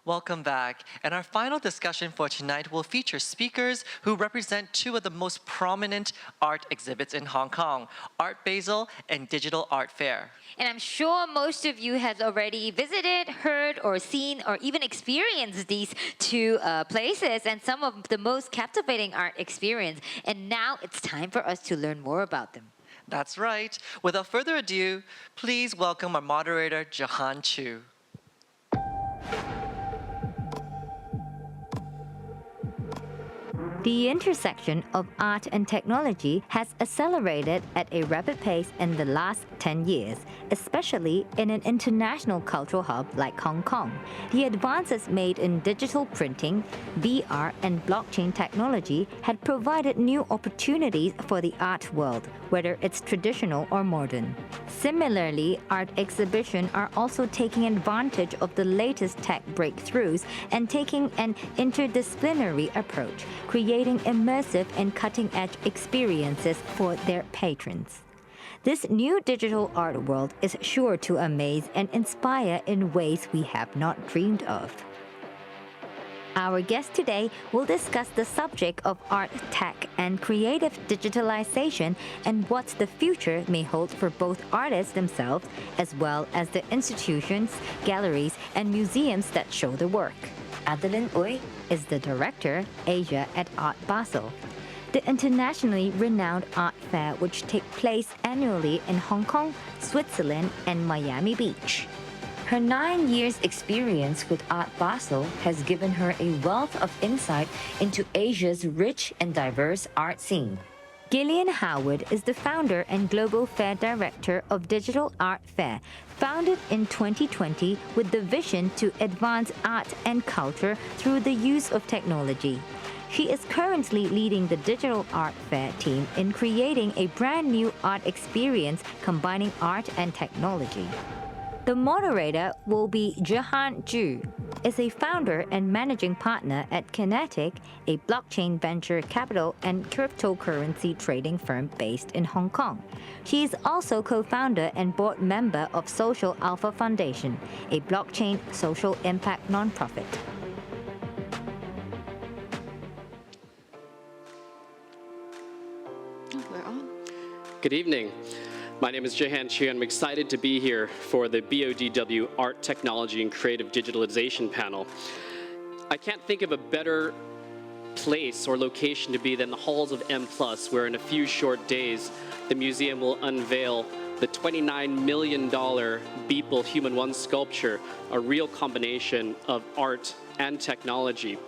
Welcome back. And our final discussion for tonight will feature speakers who represent two of the most prominent art exhibits in Hong Kong, Art Basel and Digital Art Fair. And I'm sure most of you have already visited, heard, or seen, or even experienced these two places and some of the most captivating art experience. And now it's time for us to learn more about them. That's right. Without further ado, please welcome our moderator, Jahan Chu. The intersection of art and technology has accelerated at a rapid pace in the last 10 years, especially in an international cultural hub like Hong Kong. The advances made in digital printing, VR, and blockchain technology had provided new opportunities for the art world, whether it's traditional or modern. Similarly, art exhibitions are also taking advantage of the latest tech breakthroughs and taking an interdisciplinary approach, creating immersive and cutting-edge experiences for their patrons. This new digital art world is sure to amaze and inspire in ways we have not dreamed of. Our guest today will discuss the subject of art, tech, and creative digitalization and what the future may hold for both artists themselves as well as the institutions, galleries, and museums that show the work. Adeline Uy is the director, Asia at Art Basel, the internationally renowned art fair which takes place annually in Hong Kong, Switzerland, and Miami Beach. Her 9 years' experience with Art Basel has given her a wealth of insight into Asia's rich and diverse art scene. Gillian Howard is the founder and global fair director of Digital Art Fair, founded in 2020 with the vision to advance art and culture through the use of technology. She is currently leading the Digital Art Fair team in creating a brand new art experience combining art and technology. The moderator will be Jahan Chu, is a founder and managing partner at Kinetic, a blockchain venture capital and cryptocurrency trading firm based in Hong Kong. She is also co-founder and board member of Social Alpha Foundation, a blockchain social impact nonprofit. We're on. Good evening. My name is Jahan Chu. I'm excited to be here for the BODW Art, Technology, and Creative Digitalization panel. I can't think of a better place or location to be than the halls of M+, where in a few short days, the museum will unveil the $29 million Beeple Human One sculpture, a real combination of art and technology.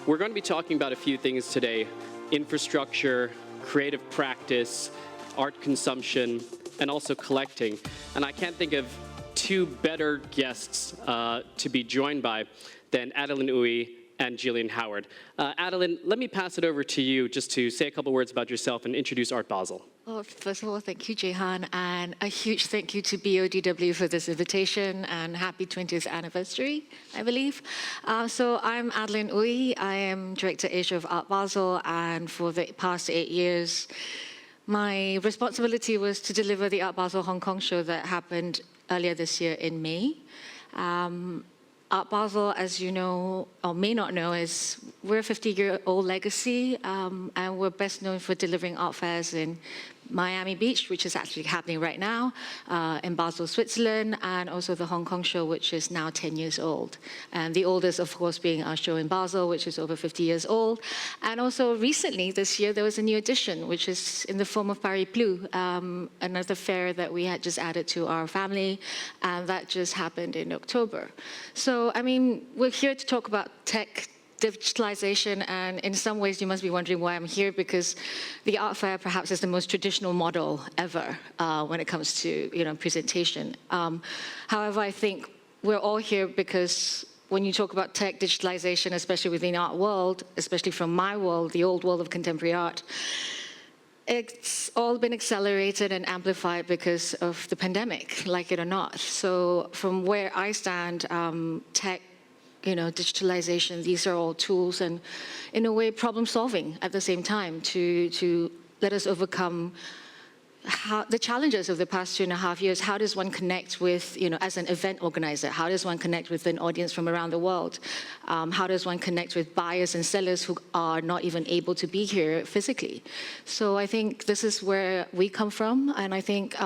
We're going to be talking about a few things today: infrastructure, creative practice, art consumption, and also collecting. And I can't think of two better guests to be joined by than Adeline Uy and Gillian Howard. Adeline, let me pass it over to you just to say a couple words about yourself and introduce Art Basel. Well, first of all, thank you, Jahan, and a huge thank you to BODW for this invitation, and happy 20th anniversary, I believe. So I'm Adeline Uy. I am Director Asia of Art Basel, and for the past 8 years, my responsibility was to deliver the Art Basel Hong Kong show that happened earlier this year in May. Art Basel, as you know, or may not know, we're a 50-year-old legacy, and we're best known for delivering art fairs in Miami Beach, which is actually happening right now, in Basel, Switzerland, and also the Hong Kong show, which is now 10 years old. And the oldest, of course, being our show in Basel, which is over 50 years old. And also recently, this year, there was a new addition, which is in the form of Paris Bleu, another fair that we had just added to our family, and that just happened in October. So, I mean, we're here to talk about tech, digitalization, and in some ways you must be wondering why I'm here, because the art fair perhaps is the most traditional model ever when it comes to presentation. However, I think we're all here because when you talk about tech, digitalization, especially within the art world, especially from my world, the old world of contemporary art, it's all been accelerated and amplified because of the pandemic, like it or not. So from where I stand, tech, digitalization, these are all tools and, in a way, problem solving at the same time to let us overcome the challenges of the past 2.5 years. How does one connect with, as an event organizer? How does one connect with an audience from around the world? How does one connect with buyers and sellers who are not even able to be here physically? So I think this is where we come from, and I think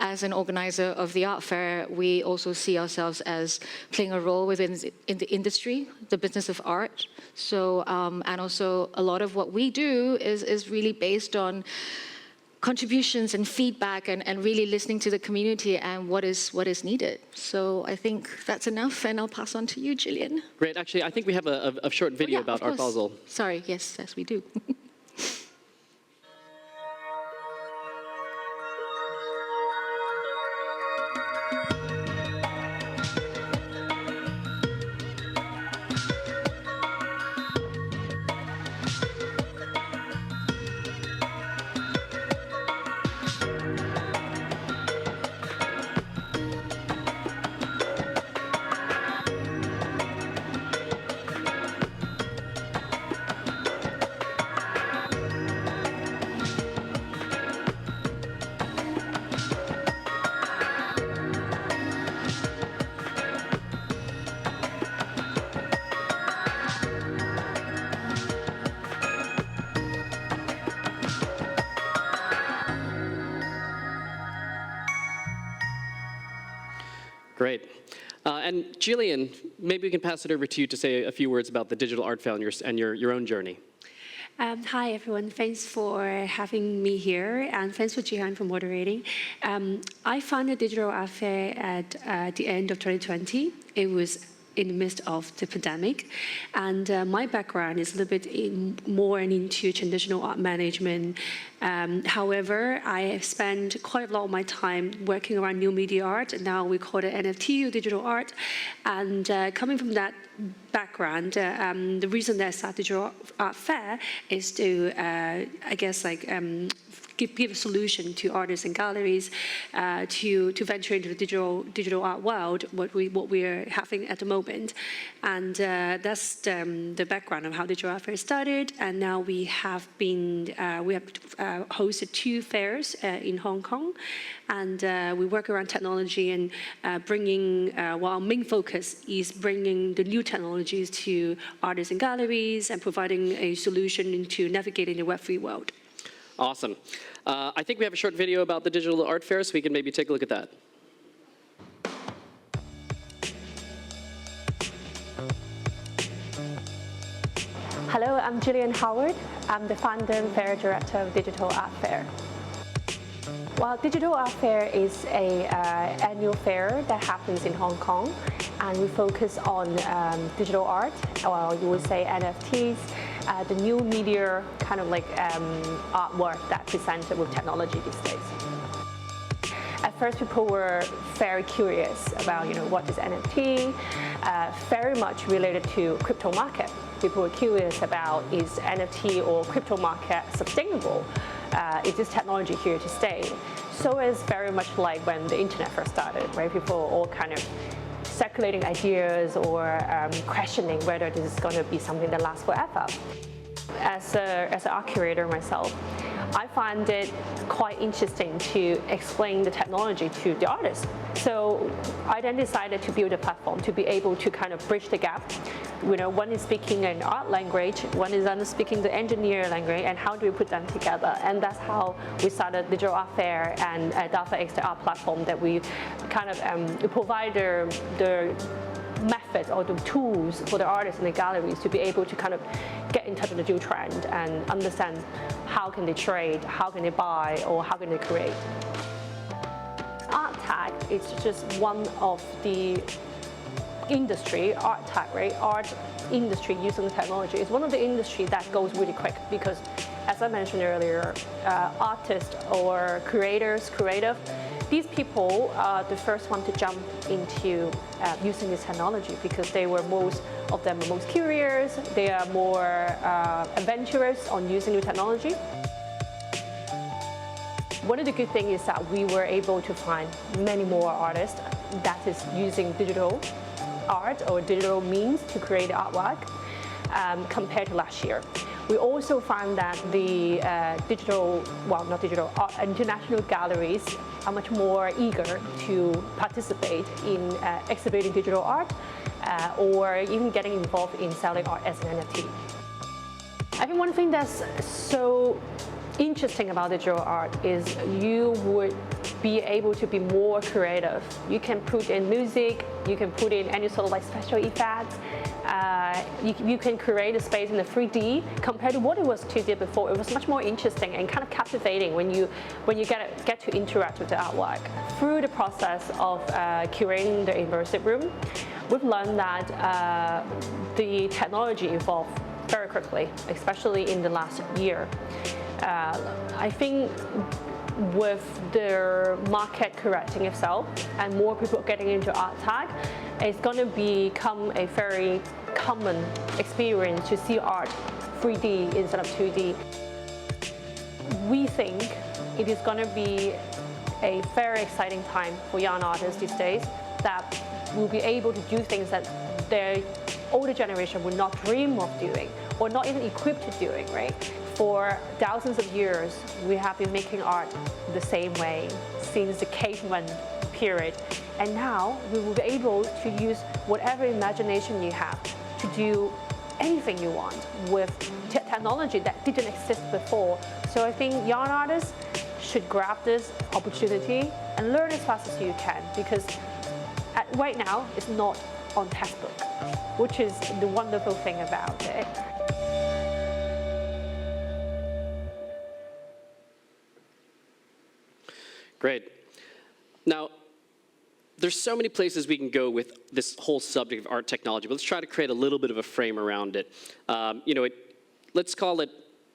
as an organizer of the art fair, we also see ourselves as playing a role within the industry, the business of art. So and also a lot of what we do is really based on contributions and feedback and really listening to the community and what is needed. So I think that's enough, and I'll pass on to you, Gillian. Great. Actually, I think we have a short video about Art Basel. Sorry, yes, we do. Great. And Gillian, maybe we can pass it over to you to say a few words about the Digital Art Fair and your own journey. Hi, everyone. Thanks for having me here, and thanks for Jihan for moderating. I founded Digital Art Fair at the end of 2020. It was in the midst of the pandemic, and my background is a little bit more into traditional art management. However, I have spent quite a lot of my time working around new media art, and now we call it NFT or digital art. And coming from that background, the reason that I started Digital Art Fair is to, give a solution to artists and galleries to venture into the digital art world, what we are having at the moment. And that's the background of how Digital Art Fair started. And now we have hosted 2 fairs in Hong Kong. And we work around technology and our main focus is bringing the new technologies to artists and galleries and providing a solution into navigating the Web3 world. Awesome. I think we have a short video about the Digital Art Fair, so we can maybe take a look at that. Hello, I'm Gillian Howard. I'm the founder and fair director of Digital Art Fair. Well, Digital Art Fair is an annual fair that happens in Hong Kong, and we focus on digital art, or you would say NFTs, the new media kind of like artwork that presented with technology these days. At first, people were very curious about, what is NFT, very much related to crypto market. People were curious about, is NFT or crypto market sustainable? Is this technology here to stay? So it's very much like when the internet first started, right? People were all kind of circulating ideas or questioning whether this is going to be something that lasts forever. As an art curator myself, I find it quite interesting to explain the technology to the artists. So I then decided to build a platform to be able to kind of bridge the gap. One is speaking an art language, one is speaking the engineer language, and how do we put them together? And that's how we started Digital Art Fair and Data X, the art platform that we kind of we provide the methods or the tools for the artists and the galleries to be able to kind of get in touch with the new trend and understand how can they trade, how can they buy, or how can they create. Art tag is just one of the industry, art tag, right? Art industry using the technology is one of the industry that goes really quick because, as I mentioned earlier, artists or creators, creative, these people are the first one to jump into using this technology because most of them are most curious, they are more adventurous on using new technology. One of the good things is that we were able to find many more artists that is using digital art or digital means to create artwork compared to last year. We also found that the international galleries are much more eager to participate in exhibiting digital art or even getting involved in selling art as an NFT. I think one thing that's so interesting about digital art is you would be able to be more creative. You can put in music, you can put in any sort of like special effects. You can create a space in the 3D compared to what it was 2D before. It was much more interesting and kind of captivating when you get to interact with the artwork. Through the process of curating the immersive room, we've learned that the technology evolved very quickly, especially in the last year. I think with the market correcting itself and more people getting into art tag, it's going to become a very common experience to see art 3D instead of 2D. We think it is going to be a very exciting time for young artists these days that will be able to do things that their older generation would not dream of doing or not even equipped to doing, right? For thousands of years, we have been making art the same way since the caveman period. And now we will be able to use whatever imagination you have to do anything you want with technology that didn't exist before. So I think young artists should grab this opportunity and learn as fast as you can, because right now it's not on textbook, which is the wonderful thing about it. Great. Now, there's so many places we can go with this whole subject of art technology, but let's try to create a little bit of a frame around it. Let's call it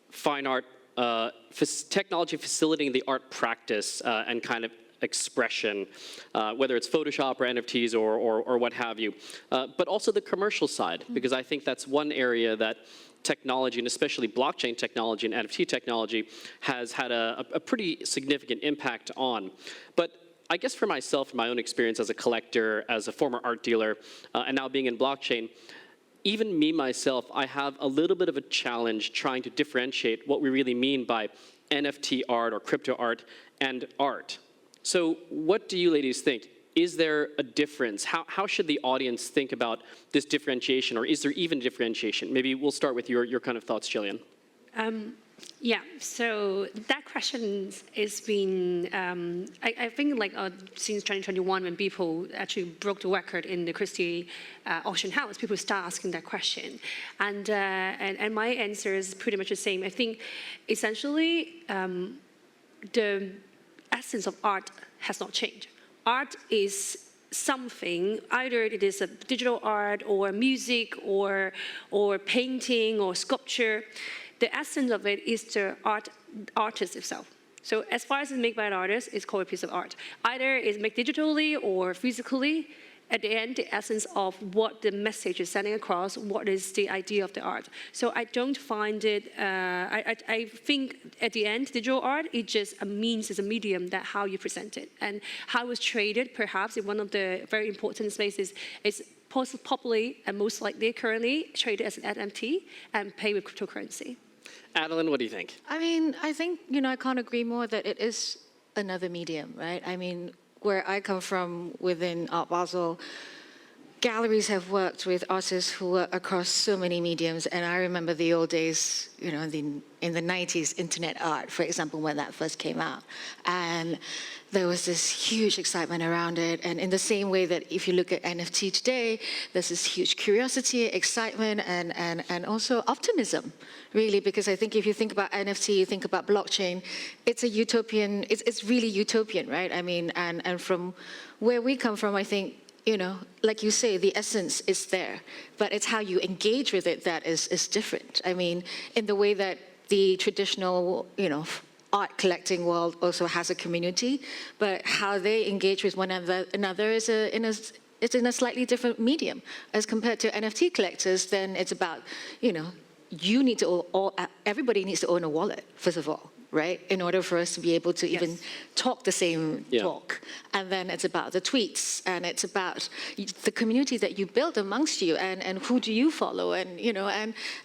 fine art, technology facilitating the art practice and kind of expression, whether it's Photoshop or NFTs or what have you, but also the commercial side, because I think that's one area that technology, and especially blockchain technology and NFT technology, has had a pretty significant impact on. But I guess for myself, my own experience as a collector, as a former art dealer, and now being in blockchain, even me, myself, I have a little bit of a challenge trying to differentiate what we really mean by NFT art or crypto art and art. So what do you ladies think? Is there a difference? How should the audience think about this differentiation, or is there even differentiation? Maybe we'll start with your kind of thoughts, Jillian. Yeah, so that question has been, I think like since 2021, when people actually broke the record in the Christie auction house, people start asking that question. And my answer is pretty much the same. I think essentially the essence of art has not changed. Art is something, either it is a digital art or music or painting or sculpture. The essence of it is the artist itself. So as far as it's made by an artist, it's called a piece of art. Either it's made digitally or physically. At the end, the essence of what the message is sending across, what is the idea of the art. So I don't find it, I think at the end, digital art is just a means, it's a medium that how you present it. And how it's traded, perhaps, in one of the very important spaces is possibly and most likely currently traded as an NFT and paid with cryptocurrency. Adeline, what do you think? I mean, I think, I can't agree more that it is another medium, right? I mean, where I come from within Art Basel, galleries have worked with artists who work across so many mediums. And I remember the old days, in the 90s, internet art, for example, when that first came out. And there was this huge excitement around it. And in the same way that if you look at NFT today, there's this huge curiosity, excitement, and also optimism, really, because I think if you think about NFT, you think about blockchain, it's a utopian, it's really utopian, right? I mean, and from where we come from, I think, like you say, the essence is there, but it's how you engage with it that is different. I mean, in the way that the traditional, art collecting world also has a community, but how they engage with one another is it's in a slightly different medium. As compared to NFT collectors, then it's about, everybody needs to own a wallet, first of all, right? In order for us to be able to even talk the same talk. And then it's about the tweets, and it's about the community that you build amongst you, and who do you follow, and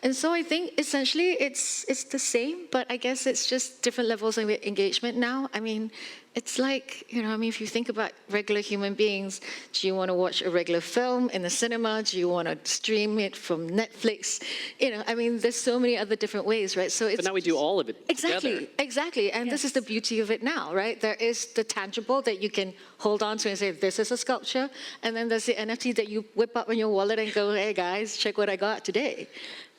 and so I think essentially it's the same, but I guess it's just different levels of engagement now. I mean, it's like, if you think about regular human beings, do you want to watch a regular film in the cinema? Do you want to stream it from Netflix? I mean, there's so many other different ways, right? So but now we do all of it together. Exactly. And this is the beauty of it now, right? There is the tangible that you can hold on to and say, this is a sculpture. And then there's the NFT that you whip up in your wallet and go, hey guys, check what I got today,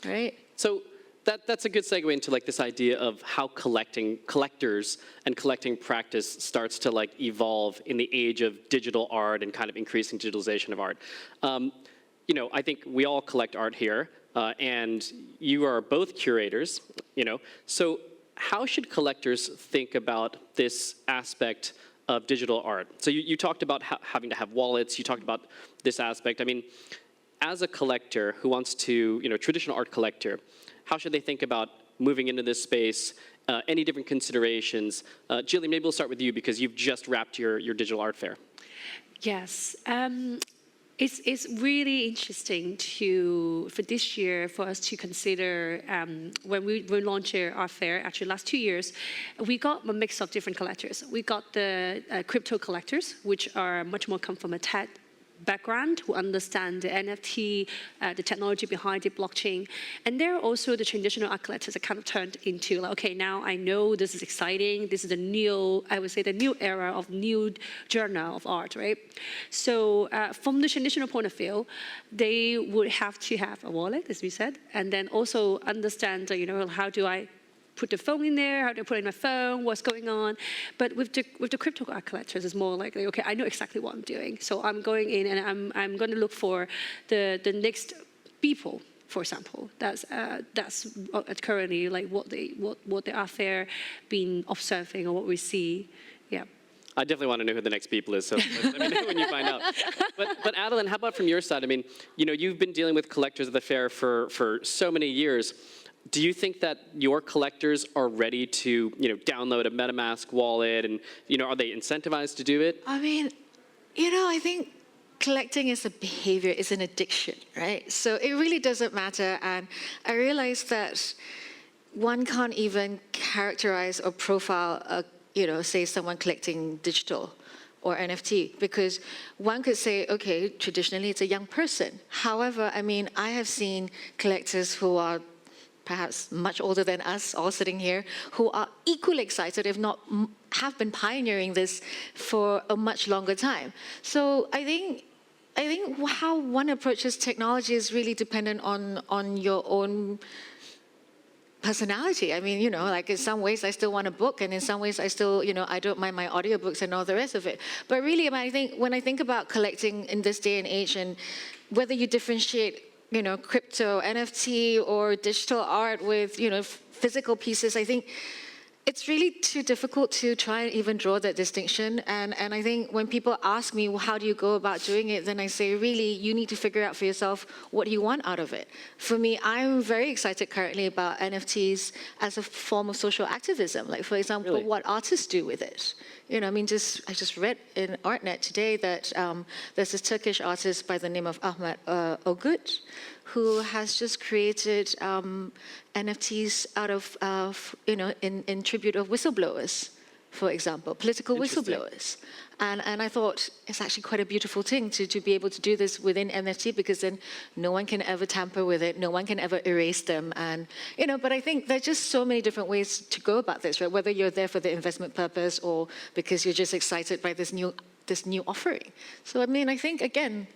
right? So that's a good segue into like this idea of how collectors and collecting practice starts to like evolve in the age of digital art and kind of increasing digitalization of art. I think we all collect art here, and you are both curators. So how should collectors think about this aspect of digital art? So you talked about having to have wallets. You talked about this aspect. I mean, as a collector who wants to, traditional art collector, how should they think about moving into this space? Any different considerations? Jillian, maybe we'll start with you because you've just wrapped your digital art fair. Yes. It's really interesting for this year for us to consider when we launched our fair, actually last 2 years, we got a mix of different collectors. We got the crypto collectors, which are much more come from a tech background, who understand the NFT, the technology behind it, blockchain. And they're also the traditional art collectors that kind of turned into like, okay, now I know this is exciting. This is the new, I would say the new era of new genre of art, right? So from the traditional point of view, they would have to have a wallet, as we said, and then also understand, how do I put the phone in there, how do I put in my phone, what's going on. But with the crypto art collectors, it's more like, okay, I know exactly what I'm doing. So I'm going in and I'm going to look for the next people, for example. That's currently like what the art fair been observing or what we see. Yeah. I definitely want to know who the next people is, so let me know when you find out. But Adeline, how about from your side? I mean, you've been dealing with collectors at the fair for so many years. Do you think that your collectors are ready to, download a MetaMask wallet, and, are they incentivized to do it? I mean, I think collecting is a behavior, it's an addiction, right? So it really doesn't matter. And I realize that one can't even characterize or profile, say someone collecting digital or NFT, because one could say, okay, traditionally it's a young person. However, I mean, I have seen collectors who are perhaps much older than us, all sitting here, who are equally excited, if not have been pioneering this for a much longer time. So I think how one approaches technology is really dependent on your own personality. I mean, like in some ways I still want a book, and in some ways I still, I don't mind my audiobooks and all the rest of it. But really, I think when I think about collecting in this day and age, and whether you differentiate crypto, NFT, or digital art with, physical pieces, I think it's really too difficult to try and even draw that distinction. And I think when people ask me, well, how do you go about doing it? Then I say, really, you need to figure out for yourself what you want out of it. For me, I'm very excited currently about NFTs as a form of social activism. Like, for example, Really? What artists do with it. I just read in ArtNet today that there's this Turkish artist by the name of Ahmet Ogut, who has just created NFTs out of, in tribute of whistleblowers, for example, political whistleblowers. And I thought it's actually quite a beautiful thing to be able to do this within NFT, because then no one can ever tamper with it, no one can ever erase them. And, but I think there's just so many different ways to go about this, right? Whether you're there for the investment purpose or because you're just excited by this new offering. So, I mean, I think, again,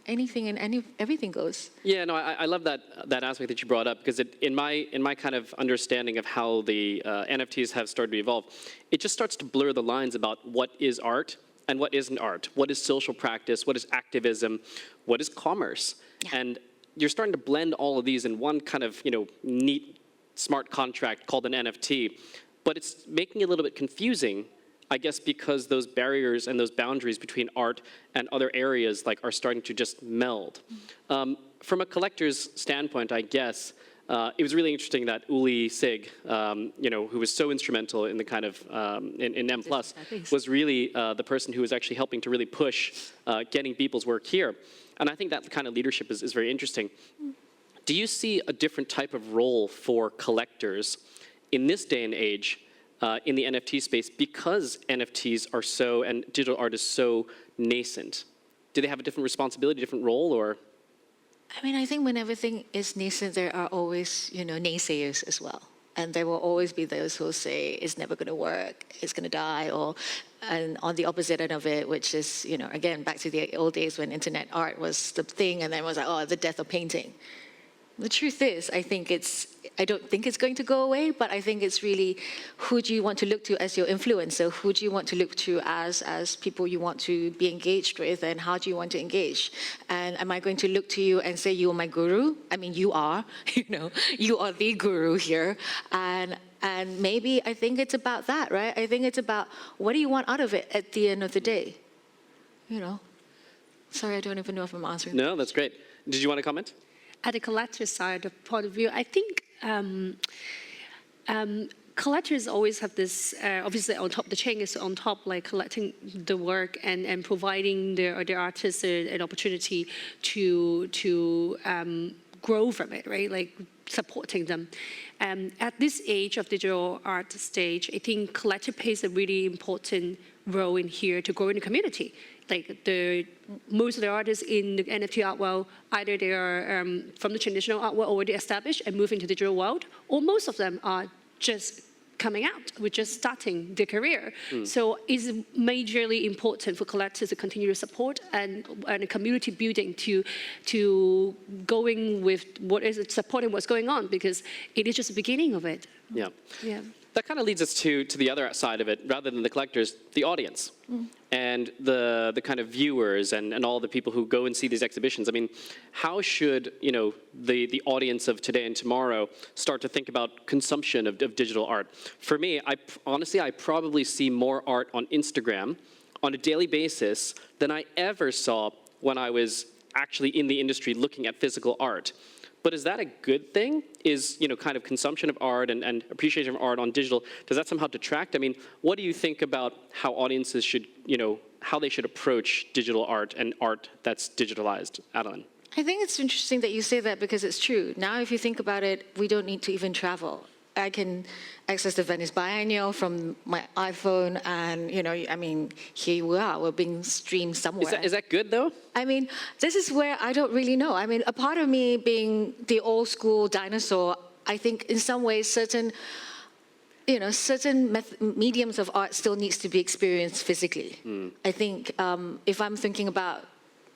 anything and everything goes. Yeah, no, I love that aspect that you brought up, because in my kind of understanding of how the NFTs have started to evolve, it just starts to blur the lines about what is art and what isn't art, what is social practice, what is activism, what is commerce. Yeah. And you're starting to blend all of these in one kind of, neat, smart contract called an NFT, but it's making it a little bit confusing, I guess, because those barriers and those boundaries between art and other areas are starting to just meld. From a collector's standpoint, I guess, it was really interesting that Uli Sig, who was so instrumental in the kind of in M+, was really the person who was actually helping to really push getting people's work here. And I think that kind of leadership is very interesting. Do you see a different type of role for collectors in this day and age in the NFT space because NFTs are so, and digital art is so nascent? Do they have a different responsibility, different role, or? I mean, I think when everything is nascent, there are always, naysayers as well. And there will always be those who will say, it's never going to work, it's going to die, and on the opposite end of it, which is, again, back to the old days when internet art was the thing, and then it was like, oh, the death of painting. The truth is, I don't think it's going to go away, but I think it's really who do you want to look to as your influencer? Who do you want to look to as people you want to be engaged with, and how do you want to engage? And am I going to look to you and say you are my guru? I mean, you are, you are the guru here. And maybe I think it's about that, right? I think it's about what do you want out of it at the end of the day? Sorry, I don't even know if I'm answering. No, that's great. Did you want to comment? At the collector side of point of view, I think collectors always have this, obviously on top, the chain is on top, like collecting the work and providing their artists an opportunity to grow from it, right? Like supporting them. At this age of digital art stage, I think collector plays a really important role in here to grow in the community. Like most of the artists in the NFT art world, either they are from the traditional art world already established and moving to the digital world, or most of them are just coming out, we're just starting their career. So it's majorly important for collectors to continue to support and community building to going with what is supporting what's going on, because it is just the beginning of it. Yeah. Yeah. That kind of leads us to the other side of it, rather than the collectors, the audience. And the kind of viewers and all the people who go and see these exhibitions. I mean, how should the audience of today and tomorrow start to think about consumption of digital art? For me, honestly, I probably see more art on Instagram on a daily basis than I ever saw when I was actually in the industry looking at physical art. But is that a good thing? Is, kind of consumption of art and appreciation of art on digital, does that somehow detract? I mean, what do you think about how audiences should, how they should approach digital art and art that's digitalized? Adeline? I think it's interesting that you say that, because it's true. Now, if you think about it, we don't need to even travel. I can access the Venice Biennial from my iPhone, and I mean, here we are. We're being streamed somewhere. Is that good though? I mean, this is where I don't really know. I mean, a part of me being the old school dinosaur, I think in some ways certain mediums of art still needs to be experienced physically. I think if I'm thinking about,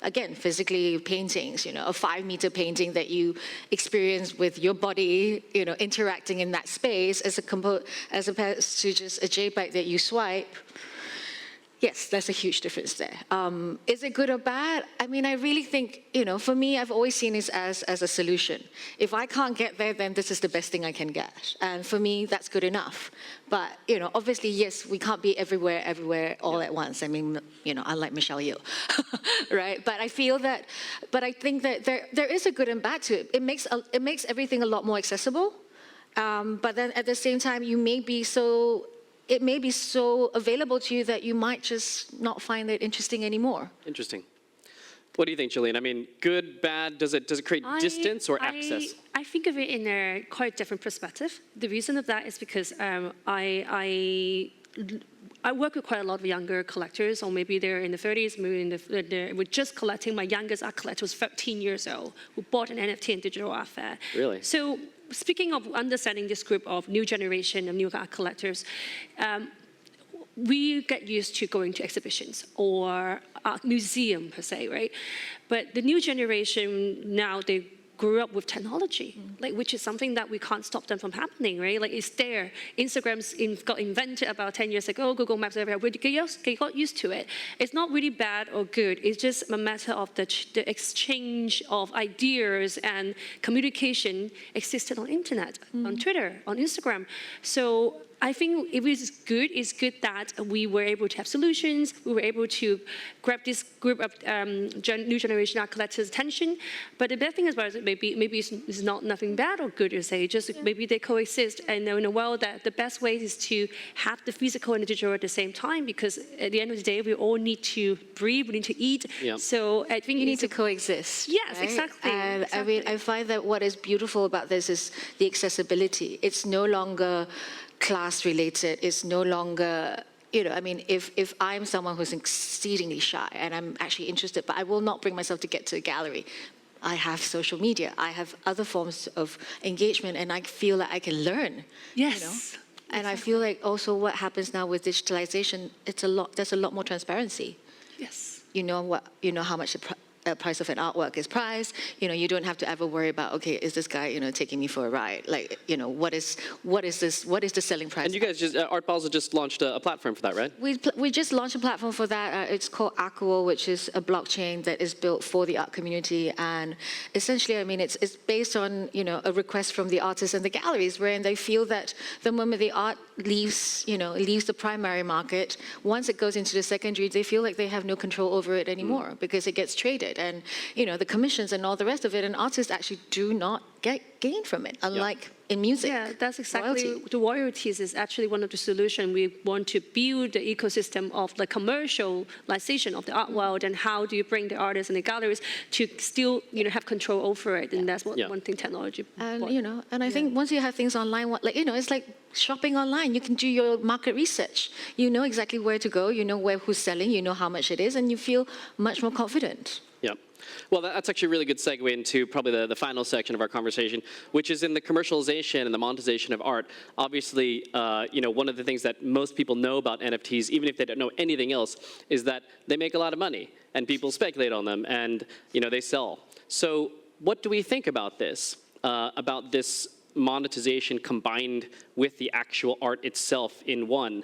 again, physically paintings, a 5-meter painting that you experience with your body, interacting in that space as opposed to just a JPEG that you swipe. Yes, that's a huge difference there. Is it good or bad? I mean, I really think, for me, I've always seen this as a solution. If I can't get there, then this is the best thing I can get. And for me, that's good enough. But, obviously, yes, we can't be everywhere all at once. I mean, unlike Michelle Yeoh, right? But I think that there is a good and bad to it. It makes everything a lot more accessible. But then at the same time, it may be so available to you that you might just not find it interesting anymore. Interesting. What do you think, Jillian? I mean, good, bad, does it create distance or access? I think of it in a quite different perspective. The reason of that is because I work with quite a lot of younger collectors, or maybe they're in the 30s, maybe we're just collecting. My youngest art collector was 13 years old, who bought an NFT in digital art fair. Really? So speaking of understanding this group of new generation of new art collectors, we get used to going to exhibitions or art museum per se, right? But the new generation now, they grew up with technology, which is something that we can't stop them from happening, right? Like, it's there. Instagram's got invented about 10 years ago. Google Maps, everywhere. We got used to it. It's not really bad or good. It's just a matter of the exchange of ideas and communication existed on internet, on Twitter, on Instagram. So I think if it's good that we were able to have solutions, we were able to grab this group of new generation art collectors' attention. But the bad thing as well is maybe it's not nothing bad or good to say, just maybe they coexist. And in a world that the best way is to have the physical and the digital at the same time, because at the end of the day, we all need to breathe, we need to eat. Yeah. So I think You need to coexist. Yes, right? exactly. And exactly. I mean, I find that what is beautiful about this is the accessibility. It's no longer class related. It's no longer, I mean, if I'm someone who's exceedingly shy and I'm actually interested, but I will not bring myself to get to a gallery. I have social media. I have other forms of engagement, and I feel that I can learn. Yes. And I feel like also what happens now with digitalization, there's a lot more transparency. Yes. You know how much the price of an artwork is priced. You don't have to ever worry about, okay, is this guy, taking me for a ride? Like, what is the selling price? And you guys Art Basel just launched a platform for that, right? We just launched a platform for that. It's called Aquo, which is a blockchain that is built for the art community. And essentially, I mean, it's based on, a request from the artists and the galleries, wherein they feel that the moment the art leaves the primary market, once it goes into the secondary, they feel like they have no control over it anymore because it gets traded. And, the commissions and all the rest of it, and artists actually do not get gain from it, unlike in music. Yeah, that's exactly, royalty. the royalties is actually one of the solutions. We want to build the ecosystem of the commercialization of the art world, and how do you bring the artists and the galleries to still, have control over it, and that's what one thing technology. And, and I think once you have things online, it's like shopping online. You can do your market research. You know exactly where to go, who's selling, you know how much it is, and you feel much more confident. Yeah. Well, that's actually a really good segue into probably the final section of our conversation, which is in the commercialization and the monetization of art. Obviously, one of the things that most people know about NFTs, even if they don't know anything else, is that they make a lot of money, and people speculate on them, and they sell. So what do we think about this monetization combined with the actual art itself in one?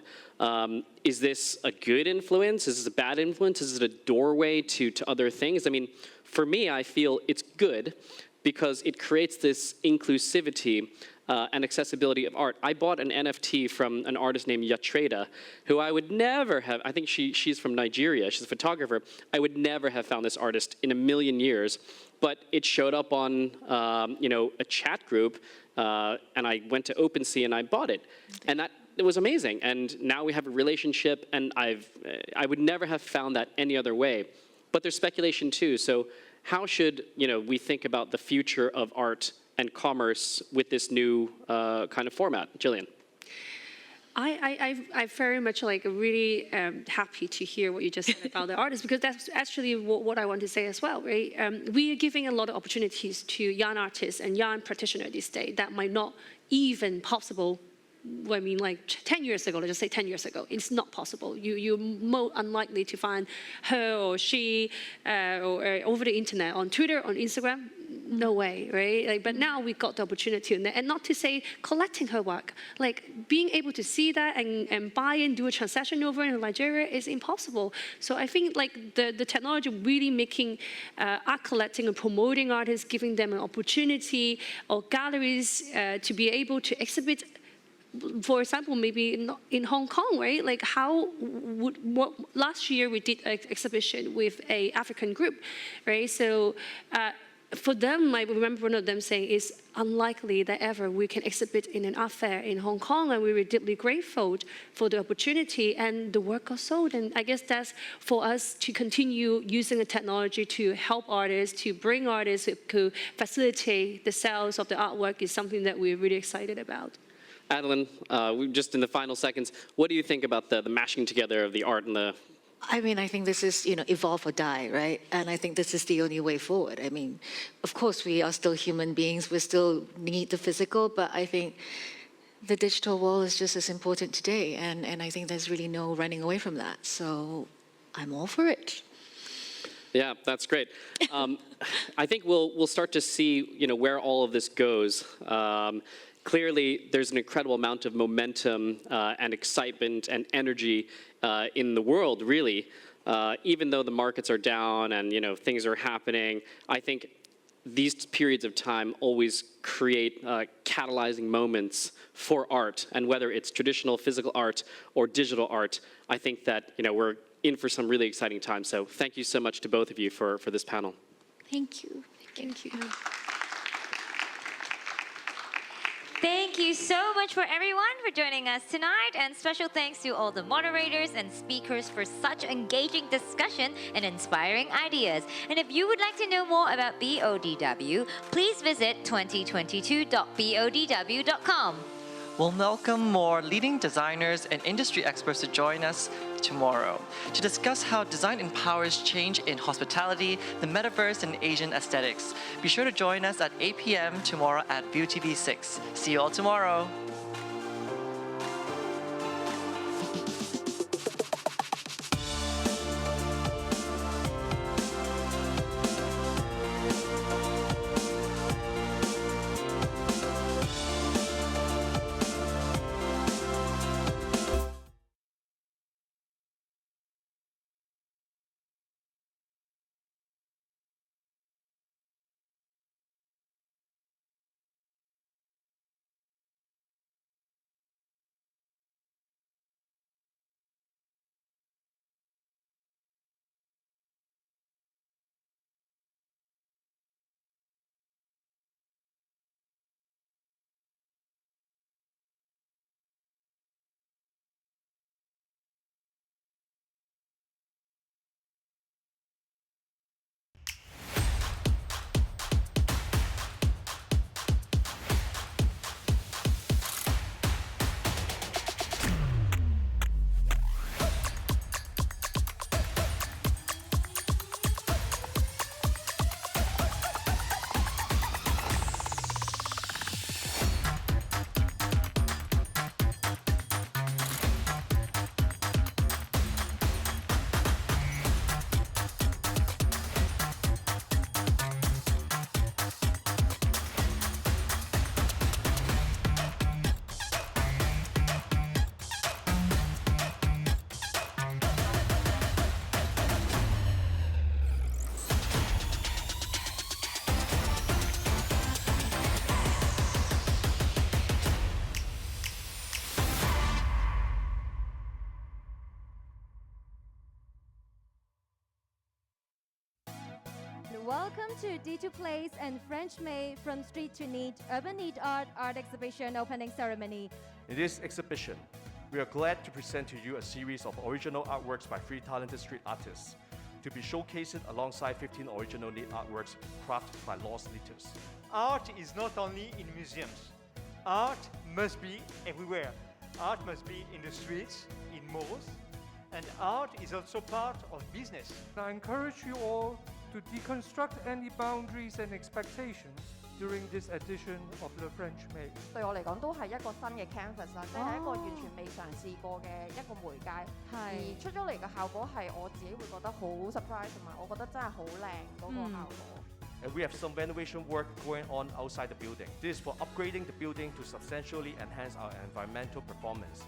Is this a good influence? Is this a bad influence? Is it a doorway to other things? I mean, for me, I feel it's good because it creates this inclusivity and accessibility of art. I bought an NFT from an artist named Yatreda, who I would never have, I think she's from Nigeria, she's a photographer. I would never have found this artist in a million years, but it showed up on a chat group, and I went to OpenSea and I bought it. And it was amazing. And now we have a relationship, and I would never have found that any other way. But there's speculation too. So how should we think about the future of art and commerce with this new kind of format? Jillian. I very much really happy to hear what you just said about the artists, because that's actually what I want to say as well, right? We are giving a lot of opportunities to young artists and young practitioners this day that might not even possible. I mean, 10 years ago, let's just say 10 years ago, it's not possible. You're more unlikely to find her or she or over the internet, on Twitter, on Instagram. No way, right? But now we got the opportunity, and not to say collecting her work, being able to see that and buy and do a transaction over in Nigeria is impossible. So I think the technology really making art collecting and promoting artists, giving them an opportunity, or galleries to be able to exhibit. For example, maybe in Hong Kong, right? Last year we did an exhibition with an African group, right? So for them, I remember one of them saying, it's unlikely that ever we can exhibit in an art fair in Hong Kong, and we were deeply grateful for the opportunity, and the work got sold. And I guess that's for us to continue using the technology to help artists, to bring artists, to facilitate the sales of the artwork is something that we're really excited about. Adeline, just in the final seconds, what do you think about the mashing together of the art and the... I mean, I think this is, evolve or die, right? And I think this is the only way forward. I mean, of course, we are still human beings. We still need the physical, but I think the digital world is just as important today. And I think there's really no running away from that. So I'm all for it. Yeah, that's great. I think we'll start to see, where all of this goes. Clearly, there's an incredible amount of momentum and excitement and energy in the world, really. Even though the markets are down and things are happening, I think these periods of time always create catalyzing moments for art, and whether it's traditional physical art or digital art, I think that we're in for some really exciting times. So thank you so much to both of you for this panel. Thank you. Thank you. Thank you so much for everyone for joining us tonight, and special thanks to all the moderators and speakers for such engaging discussion and inspiring ideas. And if you would like to know more about BODW, please visit 2022.bodw.com. We'll welcome more leading designers and industry experts to join us tomorrow to discuss how design empowers change in hospitality, the metaverse, and Asian aesthetics. Be sure to join us at 8 p.m. tomorrow at ViewTV 6. See you all tomorrow. Welcome to D2 Place and French Made From Street to Need Urban Need Art Exhibition opening ceremony. In this exhibition, we are glad to present to you a series of original artworks by 3 talented street artists to be showcased alongside 15 original need artworks crafted by lost leaders. Art is not only in museums. Art must be everywhere. Art must be in the streets, in malls, and art is also part of business. I encourage you all to deconstruct any boundaries and expectations during this edition of the French Made. 對我嚟講都係一個新嘅 canvas 啦，即係一個完全未嘗試過嘅一個媒介，而出咗嚟嘅效果係我自己會覺得好 surprise 同埋我覺得真係好靚嗰個效果。And we have some renovation work going on outside the building. This is for upgrading the building to substantially enhance our environmental performance.